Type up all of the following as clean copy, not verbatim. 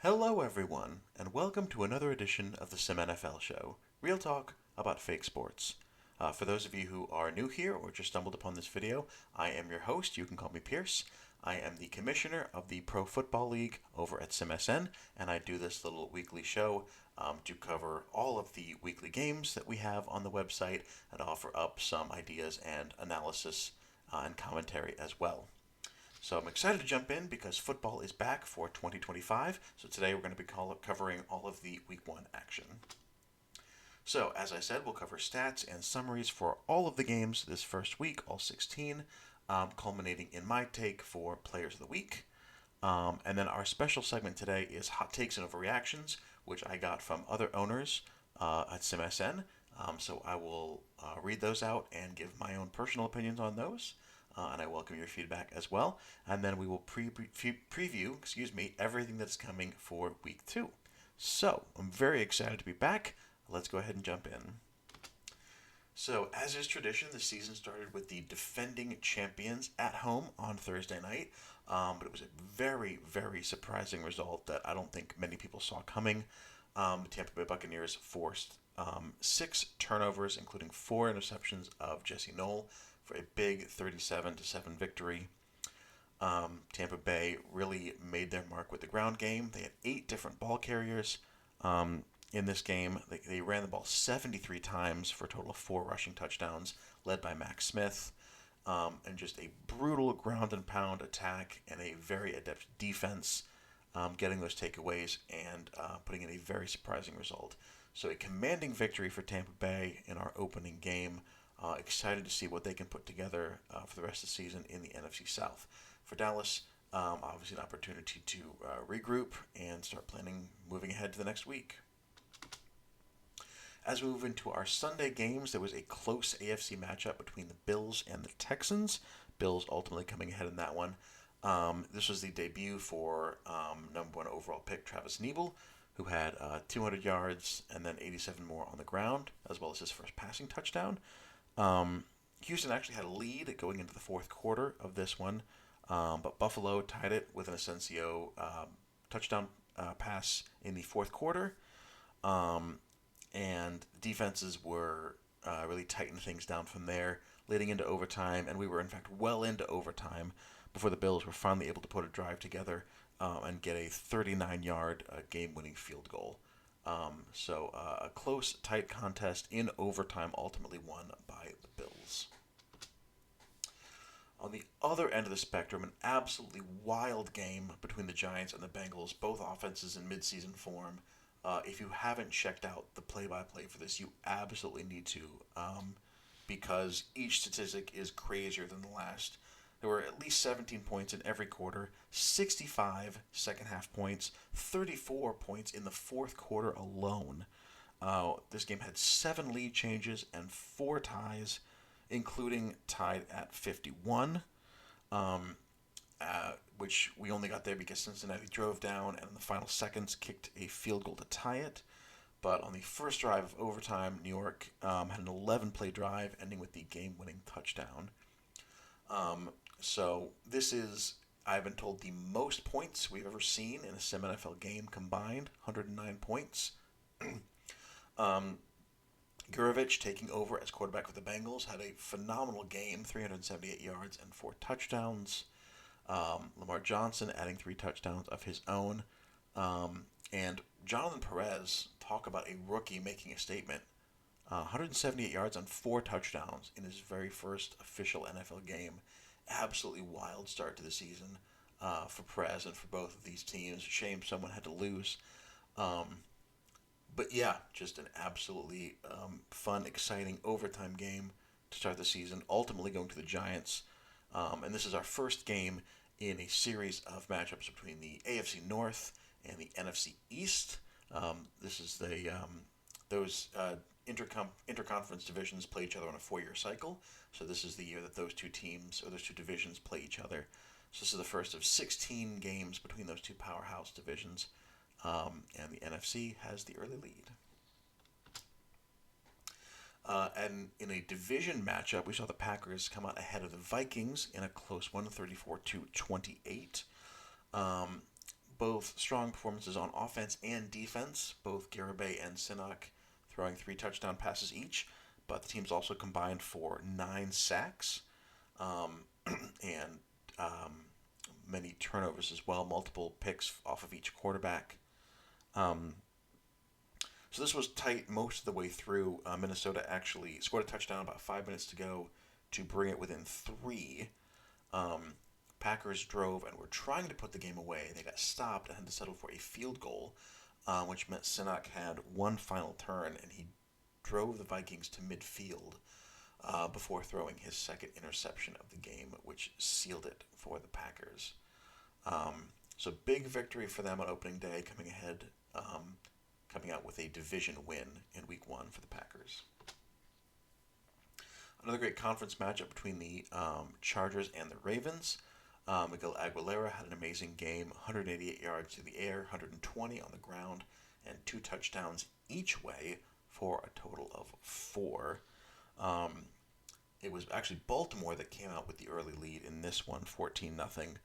Hello, everyone, and welcome to another edition of the SimNFL show, real talk about fake sports. For those of you who are new here or just stumbled upon this video, I am your host. You can call me Pierce. I am the commissioner of the Pro Football League over at SimSN, and I do this little weekly show to cover all of the weekly games that we have on the website and offer up some ideas and analysis and commentary as well. So I'm excited to jump in because football is back for 2025. So today we're going to be covering all of the Week 1 action. So, as I said, we'll cover stats and summaries for all of the games this first week, all 16, culminating in my take for Players of the Week. And then our special segment today is Hot Takes and Overreactions, which I got from other owners at SimSN. So I will read those out and give my own personal opinions on those. And I welcome your feedback as well. And then we will preview, everything that's coming for week 2. So I'm very excited to be back. Let's go ahead and jump in. So, as is tradition, the season started with the defending champions at home on Thursday night. But it was a very, very surprising result that I don't think many people saw coming. The Tampa Bay Buccaneers forced 6 turnovers, including 4 interceptions of Jesse Knoll, for a big 37-7 victory. Tampa Bay really made their mark with the ground game. They had 8 different ball carriers in this game. They ran the ball 73 times for a total of 4 rushing touchdowns, led by Max Smith. And just a brutal ground and pound attack and a very adept defense, getting those takeaways and putting in a very surprising result. So a commanding victory for Tampa Bay in our opening game. Excited to see what they can put together for the rest of the season in the NFC South. For Dallas, obviously an opportunity to regroup and start planning moving ahead to the next week. As we move into our Sunday games, there was a close AFC matchup between the Bills and the Texans. Bills ultimately coming ahead in that one. This was the debut for number 1 overall pick Travis Neebel, who had 200 yards and then 87 more on the ground, as well as his first passing touchdown. Houston actually had a lead going into the fourth quarter of this one, but Buffalo tied it with an Asensio touchdown pass in the fourth quarter. And defenses were really tightening things down from there, leading into overtime, and we were in fact well into overtime before the Bills were finally able to put a drive together and get a 39-yard game-winning field goal. So a close, tight contest in overtime, ultimately won by the Bills. On the other end of the spectrum, an absolutely wild game between the Giants and the Bengals, both offenses in midseason form. If you haven't checked out the play-by-play for this, you absolutely need to, because each statistic is crazier than the last. There were at least 17 points in every quarter, 65 second-half points, 34 points in the fourth quarter alone. This game had 7 lead changes and 4 ties, including tied at 51. Which we only got there because Cincinnati drove down and in the final seconds kicked a field goal to tie it. But on the first drive of overtime, New York had an 11-play drive ending with the game-winning touchdown. So this is, I've been told, the most points we've ever seen in a SimNFL game combined, 109 points. Gurovich, taking over as quarterback for the Bengals, had a phenomenal game, 378 yards and 4 touchdowns. Lamar Johnson adding 3 touchdowns of his own. And Jonathan Perez, talk about a rookie making a statement. 178 yards on 4 touchdowns in his very first official NFL game. Absolutely wild start to the season for Perez and for both of these teams. Shame someone had to lose. But yeah, just an absolutely fun, exciting overtime game to start the season, ultimately going to the Giants. And this is our first game in a series of matchups between the AFC North and the NFC East. This is those interconference divisions play each other on a 4-year cycle. So this is the year that those two teams, or those two divisions, play each other. So this is the first of 16 games between those two powerhouse divisions. And the NFC has the early lead. And in a division matchup, we saw the Packers come out ahead of the Vikings in a close one, 34-28. both strong performances on offense and defense, both Garibay and Sinnott throwing 3 touchdown passes each, but the teams also combined for 9 sacks um, and many turnovers as well, multiple picks off of each quarterback. Um, so this was tight most of the way through. Minnesota actually scored a touchdown about 5 minutes to go to bring it within 3. Um, Packers drove and were trying to put the game away. They got stopped and had to settle for a field goal, which meant Sinnott had one final turn, and he drove the Vikings to midfield before throwing his second interception of the game, which sealed it for the Packers. So big victory for them on opening day, coming ahead, coming out with a division win in Week 1 for the Packers. Another great conference matchup between the Chargers and the Ravens. Miguel Aguilera had an amazing game, 188 yards through the air, 120 on the ground, and 2 touchdowns each way for a total of 4. It was actually Baltimore that came out with the early lead in this one, 14-0.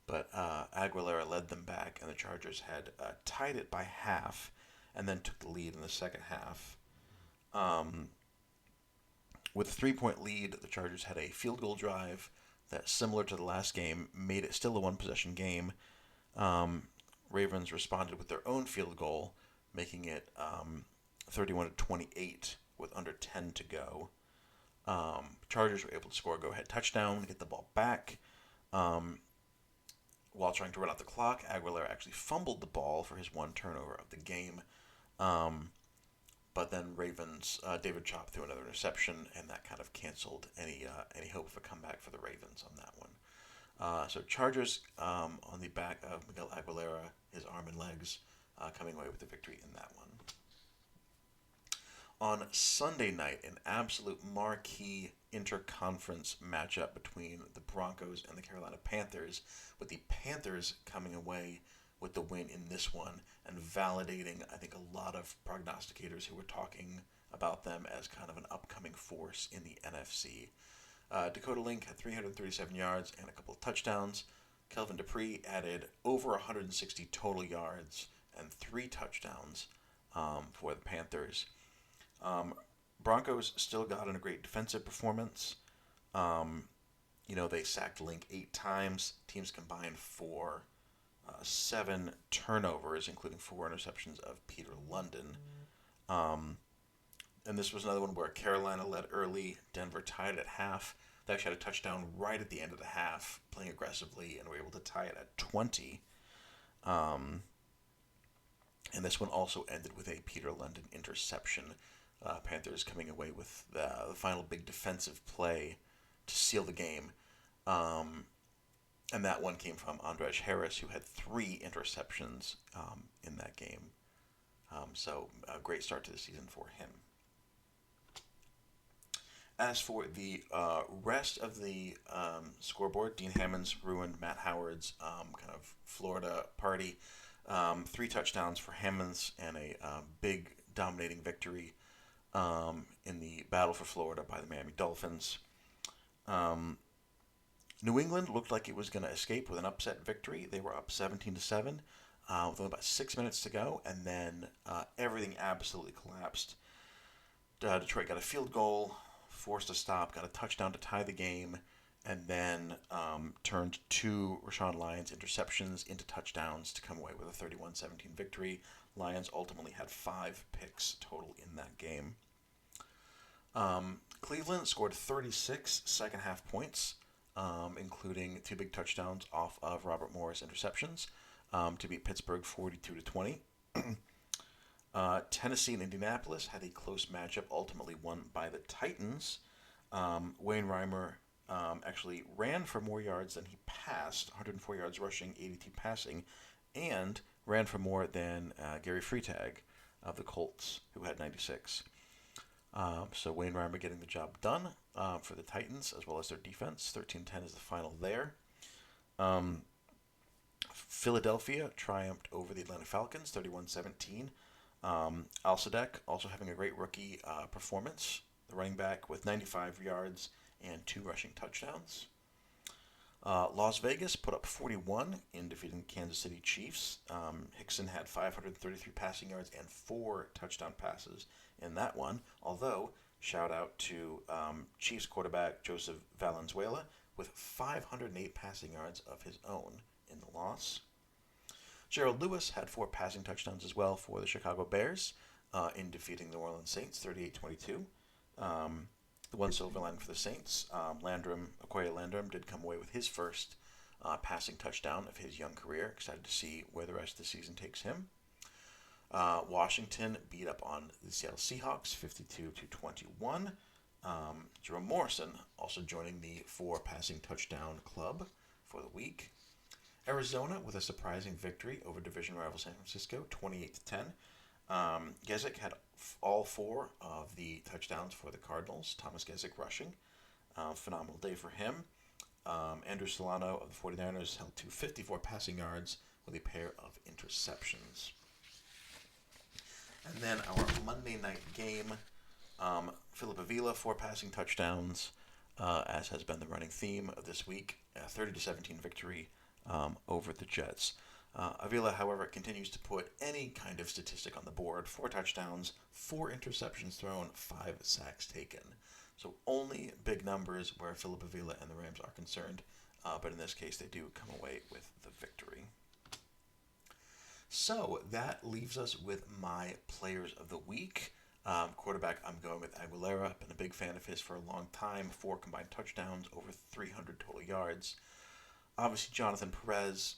But Aguilera led them back, and the Chargers had tied it by half and then took the lead in the second half. With a 3-point lead, the Chargers had a field goal drive that, similar to the last game, made it still a one-possession game. Ravens responded with their own field goal, making it 31-28 with under 10 to go. Chargers were able to score a go-ahead touchdown, get the ball back. While trying to run out the clock, Aguilera actually fumbled the ball for his one turnover of the game. But then Ravens, David Chop threw another interception, and that kind of canceled any hope of a comeback for the Ravens on that one. So Chargers on the back of Miguel Aguilera, his arm and legs, coming away with the victory in that one. On Sunday night, an absolute marquee interconference matchup between the Broncos and the Carolina Panthers, with the Panthers coming away with the win in this one and validating, I think, a lot of prognosticators who were talking about them as kind of an upcoming force in the NFC. Dakota Link had 337 yards and a couple of touchdowns. Kelvin Dupree added over 160 total yards and 3 touchdowns for the Panthers. Broncos still got in a great defensive performance. They sacked Link 8 times. Teams combined for 7 turnovers, including 4 interceptions of Peter London. And this was another one where Carolina led early. Denver tied at half. They actually had a touchdown right at the end of the half, playing aggressively, and were able to tie it at 20. And this one also ended with a Peter London interception. Panthers coming away with the final big defensive play to seal the game. And that one came from Andrej Harris, who had 3 interceptions in that game. So a great start to the season for him. As for the rest of the scoreboard, Dean Hammonds ruined Matt Howard's kind of Florida party. 3 touchdowns for Hammonds and a big dominating victory in the battle for Florida by the Miami Dolphins. New England looked like it was going to escape with an upset victory. They were up 17-7 with only about 6 minutes to go, and then everything absolutely collapsed. Detroit got a field goal, forced a stop, got a touchdown to tie the game, and then turned 2 Rashawn Lyons interceptions into touchdowns to come away with a 31-17 victory. Lions ultimately had 5 picks total in that game. Cleveland scored 36 second-half points, including 2 big touchdowns off of Robert Moore's interceptions to beat Pittsburgh 42-20. Tennessee and Indianapolis had a close matchup, ultimately won by the Titans. Wayne Reimer actually ran for more yards than he passed, 104 yards rushing, 82 passing, and ran for more than Gary Freitag of the Colts, who had 96. So Wayne Reimer getting the job done for the Titans, as well as their defense. 13-10 is the final there. Philadelphia triumphed over the Atlanta Falcons, 31-17. Alsadek also having a great rookie performance. The running back with 95 yards and 2 rushing touchdowns. Las Vegas put up 41 in defeating Kansas City Chiefs. Hickson had 533 passing yards and 4 touchdown passes in that one. Although, shout out to Chiefs quarterback Joseph Valenzuela with 508 passing yards of his own in the loss. Gerald Lewis had 4 passing touchdowns as well for the Chicago Bears in defeating the New Orleans Saints 38-22. The one silver lining for the Saints, Okoye Landrum did come away with his first passing touchdown of his young career. Excited to see where the rest of the season takes him. Washington beat up on the Seattle Seahawks 52-21. Jerome Morrison also joining the 4 passing touchdown club for the week. Arizona with a surprising victory over division rival San Francisco 28-10. Gesicki had all 4 of the touchdowns for the Cardinals. Thomas Gesicki rushing. Phenomenal day for him. Andrew Solano of the 49ers held to 54 passing yards with a pair of interceptions. And then our Monday night game, Philip Avila, 4 passing touchdowns, as has been the running theme of this week. 30-17 victory over the Jets. Avila, however, continues to put any kind of statistic on the board. 4 touchdowns, 4 interceptions thrown, 5 sacks taken. So only big numbers where Philip Avila and the Rams are concerned. But in this case, they do come away with the victory. So that leaves us with my players of the week. Quarterback, I'm going with Aguilera. Been a big fan of his for a long time. 4 combined touchdowns, over 300 total yards. Obviously, Jonathan Perez,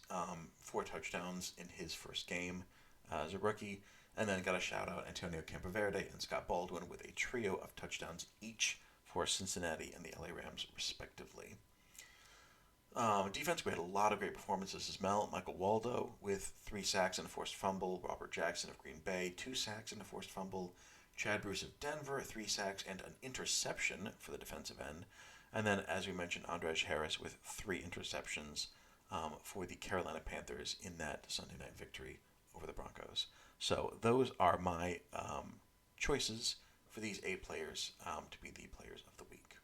4 touchdowns in his first game as a rookie. And then got a shout-out Antonio Campaverde and Scott Baldwin with a trio of touchdowns each for Cincinnati and the LA Rams, respectively. Defense, we had a lot of great performances as well. Michael Waldo with 3 sacks and a forced fumble. Robert Jackson of Green Bay, 2 sacks and a forced fumble. Chad Bruce of Denver, 3 sacks and an interception for the defensive end. And then, as we mentioned, Andrej Harris with 3 interceptions for the Carolina Panthers in that Sunday night victory over the Broncos. So those are my choices for these 8 players to be the players of the week.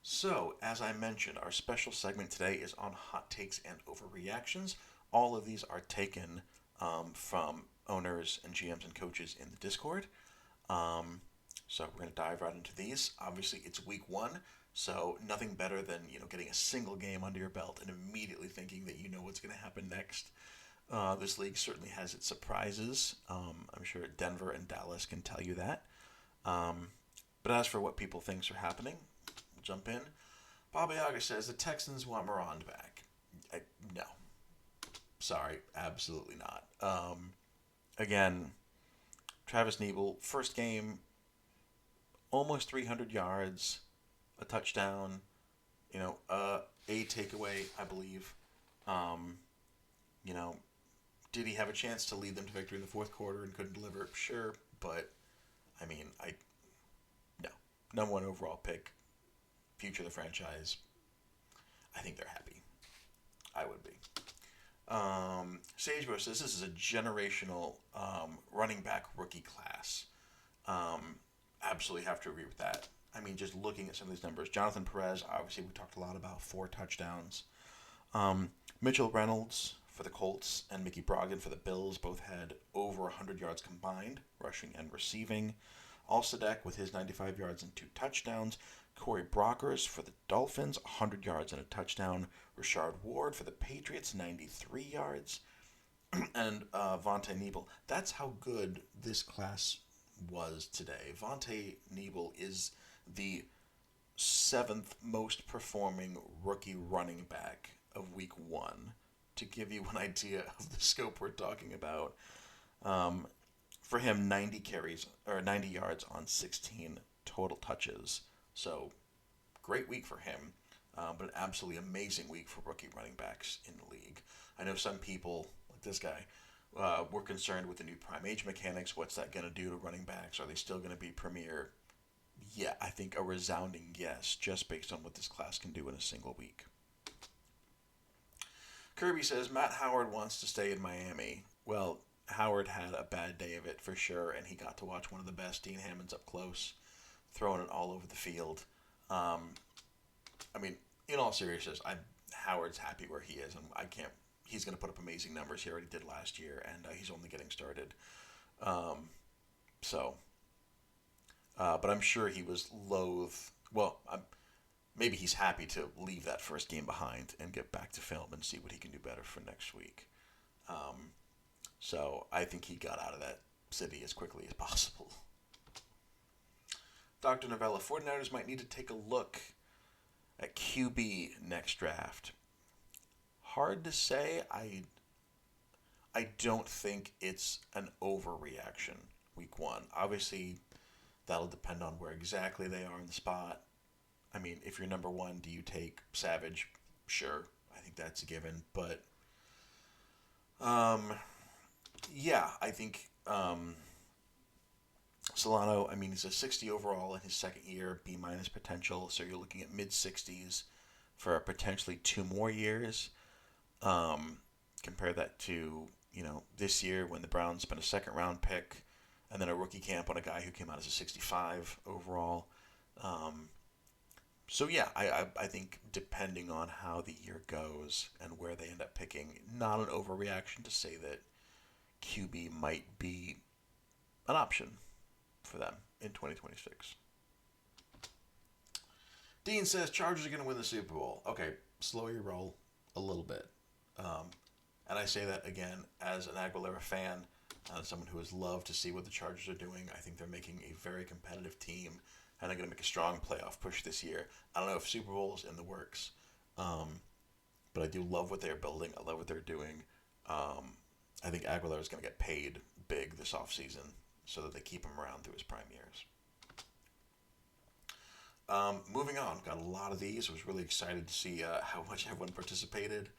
So, as I mentioned, our special segment today is on hot takes and overreactions. All of these are taken from owners and GMs and coaches in the Discord. So we're going to dive right into these. Obviously, it's week 1, so nothing better than getting a single game under your belt and immediately thinking that you know what's going to happen next. This league certainly has its surprises. I'm sure Denver and Dallas can tell you that. But as for what people think are happening, we'll jump in. Bobby Yaga says the Texans want Morand back. No. Sorry, absolutely not. Again, Travis Neebel, first game, almost 300 yards, a touchdown, a takeaway, I believe. Did he have a chance to lead them to victory in the fourth quarter and couldn't deliver? Sure, but, no. Number 1 overall pick, future of the franchise. I think they're happy. I would be. Sagebro says this is a generational running back rookie class. Absolutely have to agree with that. Just looking at some of these numbers. Jonathan Perez, obviously we talked a lot about, 4 touchdowns. Mitchell Reynolds for the Colts and Mickey Brogdon for the Bills both had over 100 yards combined, rushing and receiving. Alsadek with his 95 yards and 2 touchdowns. Corey Brockers for the Dolphins, 100 yards and a touchdown. Rashard Ward for the Patriots, 93 yards. And Vontae Neebel. That's how good this class was today. Vontae Neebel is the 7th most performing rookie running back of week 1, to give you an idea of the scope we're talking about. For him, 90 yards on 16 total touches. So, great week for him, but an absolutely amazing week for rookie running backs in the league. I know some people, like this guy, were concerned with the new prime age mechanics. What's that going to do to running backs? Are they still going to be premier? Yeah, I think a resounding yes, just based on what this class can do in a single week. Kirby says, Matt Howard wants to stay in Miami. Well, Howard had a bad day of it for sure, and he got to watch one of the best, Dean Hammonds, up close, throwing it all over the field. in all seriousness, Howard's happy where he is, and I can't. He's going to put up amazing numbers. He already did last year, and he's only getting started. Um, so, but I'm sure he was loath. Well, maybe he's happy to leave that first game behind and get back to film and see what he can do better for next week. Um, so I think he got out of that city as quickly as possible. Dr. Novella, 49ers might need to take a look at QB next draft. Hard to say. I don't think it's an overreaction week one. Obviously, that'll depend on where exactly they are in the spot. I mean, if you're number one, do you take Savage? Sure, I think that's a given. But yeah, I think Solano. I mean, he's a 60 overall in his second year, B minus potential. So you're looking at mid 60s for potentially 2 more years. Compare that to this year when the Browns spent a second round pick and then a rookie camp on a guy who came out as a 65 overall. So yeah, I think depending on how the year goes and where they end up picking, not an overreaction to say that QB might be an option for them in 2026. Dean says Chargers are going to win the Super Bowl. Okay, slow your roll a little bit. And I say that again as an Aguilera fan, someone who has loved to see what the Chargers are doing. I think they're making a very competitive team, and they're going to make a strong playoff push this year. I don't know if Super Bowl is in the works, but I do love what they're building. I love what they're doing. I think Aguilera is going to get paid big this offseason so that they keep him around through his prime years. Moving on, got a lot of these. I was really excited to see how much everyone participated.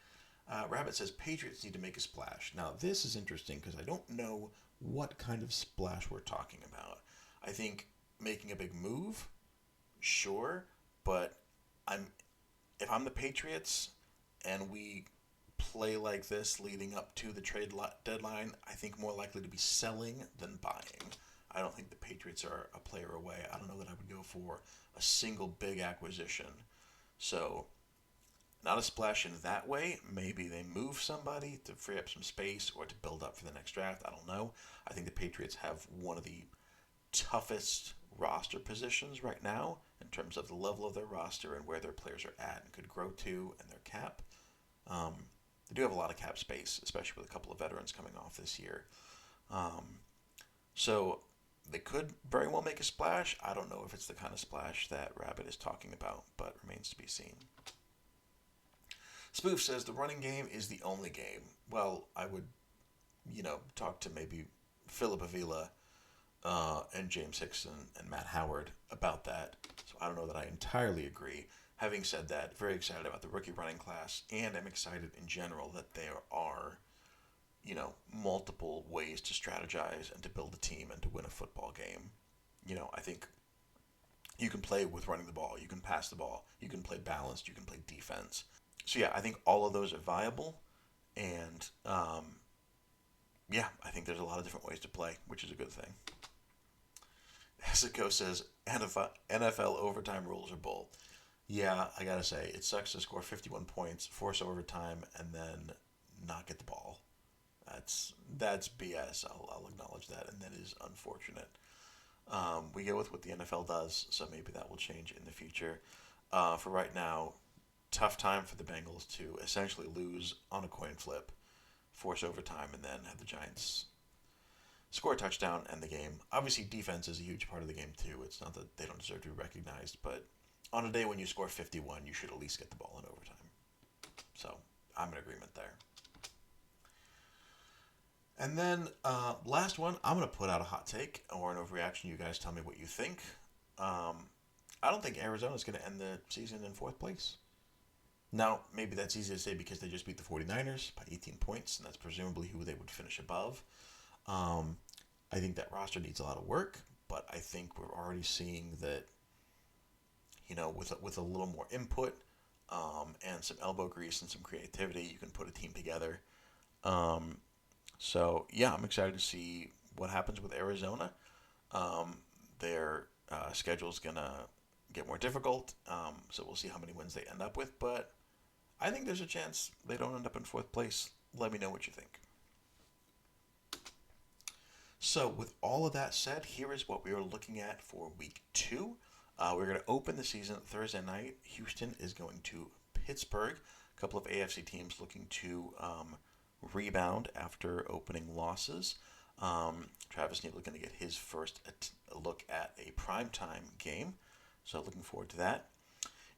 Rabbit says Patriots need to make a splash. Now, this is interesting because I don't know what kind of splash we're talking about. I think making a big move, sure, but if I'm the Patriots and we play like this leading up to the trade deadline, I think more likely to be selling than buying. I don't think the Patriots are a player away. I don't know that I would go for a single big acquisition. So, not a splash in that way. Maybe they move somebody to free up some space or to build up for the next draft. I don't know. I think the Patriots have one of the toughest roster positions right now in terms of the level of their roster and where their players are at and could grow to and their cap. They do have a lot of cap space, especially with a couple of veterans coming off this year. So they could very well make a splash. I don't know if it's the kind of splash that Rabbit is talking about, but remains to be seen. Spoof says the running game is the only game. Well, I would, talk to maybe Philip Avila and James Hickson and Matt Howard about that. So I don't know that I entirely agree. Having said that, very excited about the rookie running class, and I'm excited in general that there are, multiple ways to strategize and to build a team and to win a football game. I think you can play with running the ball, you can pass the ball, you can play balanced, you can play defense. So yeah, I think all of those are viable, and I think there's a lot of different ways to play, which is a good thing. Hezekiah says NFL overtime rules are bull. Yeah, I gotta say, it sucks to score 51 points, force overtime, and then not get the ball. That's BS. I'll acknowledge that, and that is unfortunate. We go with what the NFL does, so maybe that will change in the future. For right now, tough time for the Bengals to essentially lose on a coin flip, force overtime, and then have the Giants score a touchdown and the game. Obviously, defense is a huge part of the game too. It's not that they don't deserve to be recognized, but on a day when you score 51, you should at least get the ball in overtime. So I'm in agreement there. And then last one, I'm going to put out a hot take or an overreaction. You guys tell me what you think. I don't think Arizona is going to end the season in fourth place. Now, maybe that's easy to say because they just beat the 49ers by 18 points, and that's presumably who they would finish above. I think that roster needs a lot of work, but I think we're already seeing that, with a little more input and some elbow grease and some creativity, you can put a team together. So, yeah, I'm excited to see what happens with Arizona. Their schedule's going to get more difficult. So we'll see how many wins they end up with. But I think there's a chance they don't end up in fourth place. Let me know what you think. So with all of that said, here is what we are looking at for week 2. We're going to open the season Thursday night. Houston is going to Pittsburgh. A couple of AFC teams looking to rebound after opening losses. Travis Neal going to get his first look at a primetime game. So looking forward to that.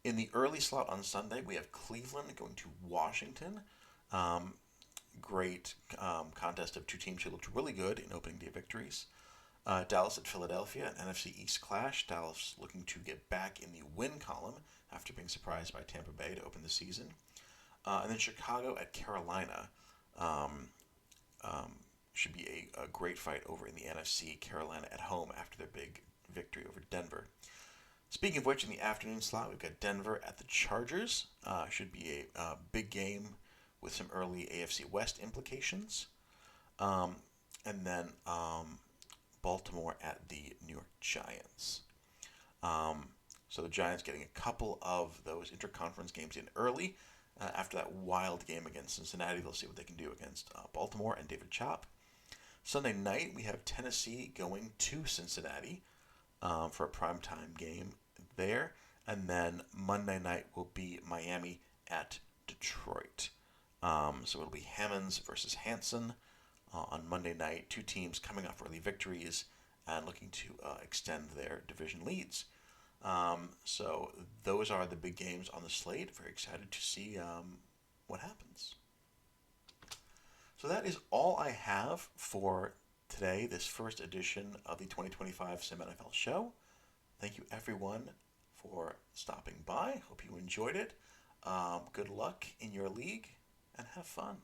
In the early slot on Sunday, we have Cleveland going to Washington. Great contest of two teams who looked really good in opening day victories. Dallas at Philadelphia, an NFC East clash. Dallas looking to get back in the win column after being surprised by Tampa Bay to open the season. And then Chicago at Carolina. Should be a great fight over in the NFC. Carolina at home after their big victory over Denver. Speaking of which, in the afternoon slot, we've got Denver at the Chargers. Should be a big game with some early AFC West implications. And then Baltimore at the New York Giants. So the Giants getting a couple of those interconference games in early. After that wild game against Cincinnati, they'll see what they can do against Baltimore and David Chop. Sunday night, we have Tennessee going to Cincinnati for a primetime game there. And then Monday night will be Miami at Detroit. So it'll be Hammonds versus Hanson on Monday night. Two teams coming off early victories and looking to extend their division leads. So those are the big games on the slate. Very excited to see what happens. So that is all I have for today, this first edition of the 2025 SimNFL show. Thank you, everyone, for stopping by. Hope you enjoyed it. Good luck in your league, and have fun.